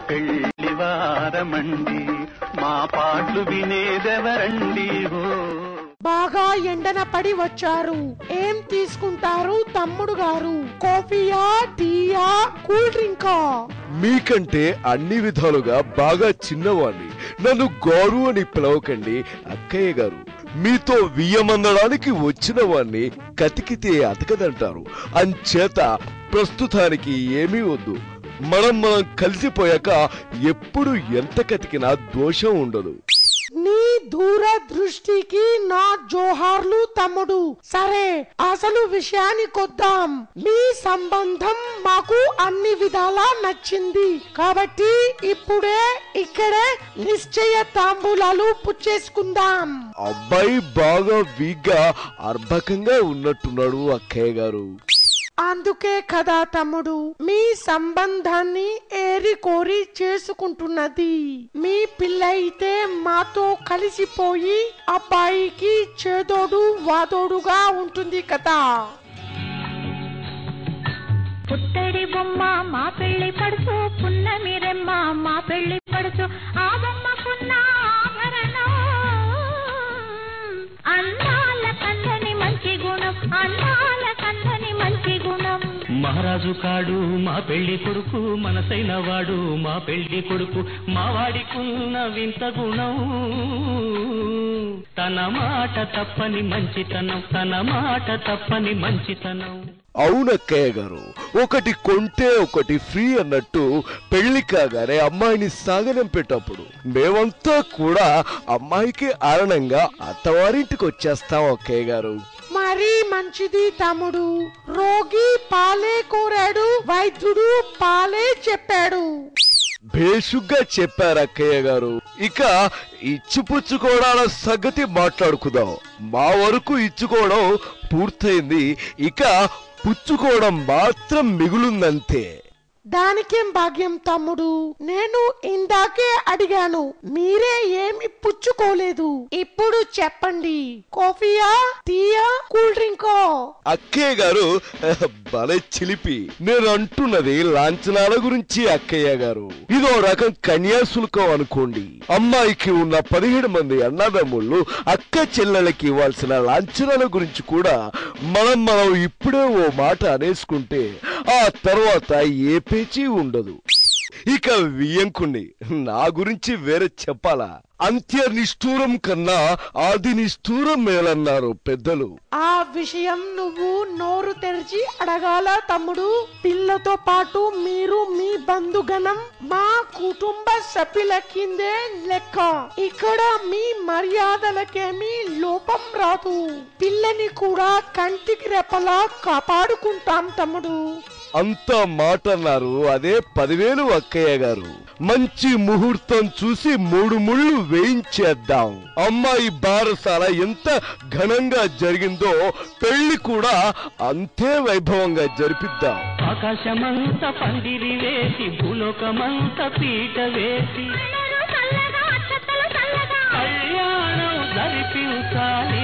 పెళ్లివారమండి మా పాటలు వినేదెవరండి బాగా ఎండన పడి వచ్చారు. ఏం తీసుకుంటారు తమ్ముడు గారు? కాఫీయా, టీయా, కూల్ డ్రింకా? మీకంటే అన్ని విధాలుగా బాగా చిన్నవాణ్ణి, నన్ను గారు అని పిలవకండి అక్కయ్య గారు. మీతో వియ్యమందడానికి వచ్చిన వాణ్ణి కతికితే అతకదంటారు. అంచేత ప్రస్తుతానికి ఏమీ వద్దు. మనం కలిసిపోయాక ఎప్పుడు ఎంత కతికినా దోషం ఉండదు. నీ దూరదృష్టికి నా జోహార్లు తమ్ముడు. సరే, అసలు విషయానికొద్దాం. మీ సంబంధం మాకు అన్ని విధాలా నచ్చింది కాబట్టి ఇప్పుడే ఇక్కడే నిశ్చయ తాంబూలాలు పుచ్చేసుకుందాం. అబ్బాయి బాగా వీక్గా అర్భకంగా ఉన్నట్టున్నాడు అక్కయ్య గారు. అందుకే కదా తమ్ముడు మీ సంబంధాన్ని ఏరి కోరి చేసుకుంటున్నది. మీ పిల్ల అయితే మాతో కలిసిపోయి అబ్బాయికి చేదోడు వాదోడుగా ఉంటుంది కదా. పుట్టడి బొమ్మ మా పెళ్లి పడుచు, పున్నమి రెమ్మ మా పెళ్లి పడుచు, ఆ బొమ్మకున్న ఆభరణం అన్నాల కందని మంచి గుణం, అన్నాల కందని మంచి గుణం. మహారాజు కాడు మా పెళ్లి కొడుకు, మనసైన వాడు మా పెళ్లి కొడుకు, మా వాడికున్న వింత గుణం, తన మాట తప్పని మంచితనం, తన మాట తప్పని మంచితనం. అవునక్కయ్య గారు, ఒకటి కొంటే ఒకటి ఫ్రీ అన్నట్టు పెళ్లి కాగానే అమ్మాయిని సాగనంపేటప్పుడు మేమంతా కూడా అమ్మాయికి ఆరణంగా అత్తవారింటికి వచ్చేస్తాం అక్కయ్య గారు. మరీ మంచిది తమ్ముడు. రోగి పాలే కోరాడు, వైద్యుడు పాలే చెప్పాడు. భేషుగ్గా చెప్పారు అక్కయ్య గారు. ఇక ఇచ్చిపుచ్చుకోవడాల సంగతి మాట్లాడుకుందాం. మా వరకు ఇచ్చుకోవడం పూర్తయింది, ఇక పుచ్చుకోవడం మాత్రం మిగులుందంతే. దానికేం భాగ్యం తమ్ముడు. నేను ఇందాకే అడిగాను, మీరే ఏమి పుచ్చుకోలేదు. ఇప్పుడు చెప్పండి, కాఫీయా, టీయా, కూల్ డ్రింకో? అక్కయ్య గారు భలే చిలిపి. నేను అంటున్నది లాంఛనాల గురించి అక్కయ్య గారు. ఇదో రకం కన్యాశుల్కం అనుకోండి. అమ్మాయికి ఉన్న 17 మంది అన్నదమ్ముళ్ళు అక్క చెల్లెలకి ఇవ్వాల్సిన లాంఛనాల గురించి కూడా మనం ఇప్పుడే ఓ మాట అనేసుకుంటే ఆ తర్వాత ఏ పేచీ ఉండదు. ఇక వియ్యంకుణ్ణి నా గురించి వేరే చెప్పాలా? అంత్య నిష్ఠూరం కన్నా ఆది నిష్ఠూరం మేలన్నారు పెద్దలు. ఆ విషయం నువ్వు నోరు తెరిచి అడగాల తమ్ముడు. పిల్లతో పాటు మీరు మీ బంధుగణం మా కుటుంబ సభ్యుల కిందే లెక్క. ఇక్కడ మీ మర్యాదలకేమీ లోపం రాదు. పిల్లని కూడా కంటికి రెప్పలా కాపాడుకుంటాం తమ్ముడు. అంత మాట అన్నారు, అదే 10,000 అక్కయ్య గారు. మంచి ముహూర్తం చూసి 3 ముళ్ళు వేయించేద్దాం. అమ్మాయి బారసాల ఎంత ఘనంగా జరిగిందో పెళ్లి కూడా అంతే వైభవంగా జరిపిద్దాం. ఆకాశమంత పందిరి వేసి, భూలోకమంత పీట వేసి, కళ్యాణం జరిపించాలి.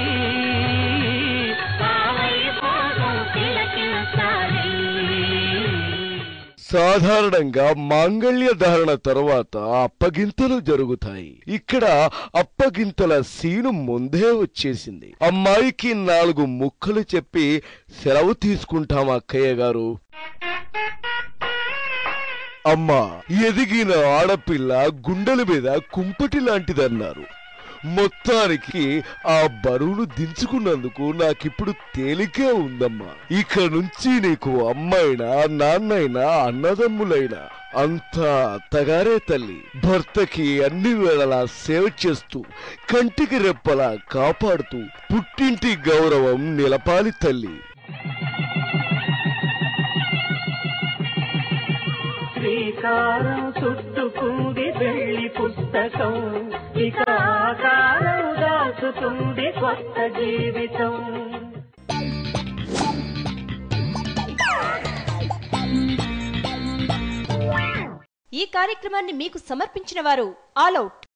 సాధారణంగా మాంగళ్య ధారణ తర్వాత అప్పగింతలు జరుగుతాయి. ఇక్కడ అప్పగింతల సీను ముందే వచ్చేసింది. అమ్మాయికి 4 ముక్కలు చెప్పి సెలవు తీసుకుంటాం అక్కయ్య గారు. అమ్మా, ఎదిగిన ఆడపిల్ల గుండెల మీద కుంపటి లాంటిదన్నారు. మొత్తానికి ఆ బరువును దించుకున్నందుకు నాకిప్పుడు తేలికే ఉందమ్మా. ఇక నుంచి నీకు అమ్మైనా నాన్నైనా అన్నదమ్ములైనా అంతా అత్తగారే తల్లి. భర్తకి అన్ని వేళలా సేవ చేస్తూ కంటికి రెప్పలా కాపాడుతూ పుట్టింటి గౌరవం నిలపాలి తల్లి. శ్రీకారం చుట్టుకుంది పెళ్లి పుస్తకం, ఇక ఆకారం దాచుతుంది కొత్త జీవితం. ఈ కార్యక్రమాన్ని మీకు సమర్పించిన వారు ఆల్ అవుట్.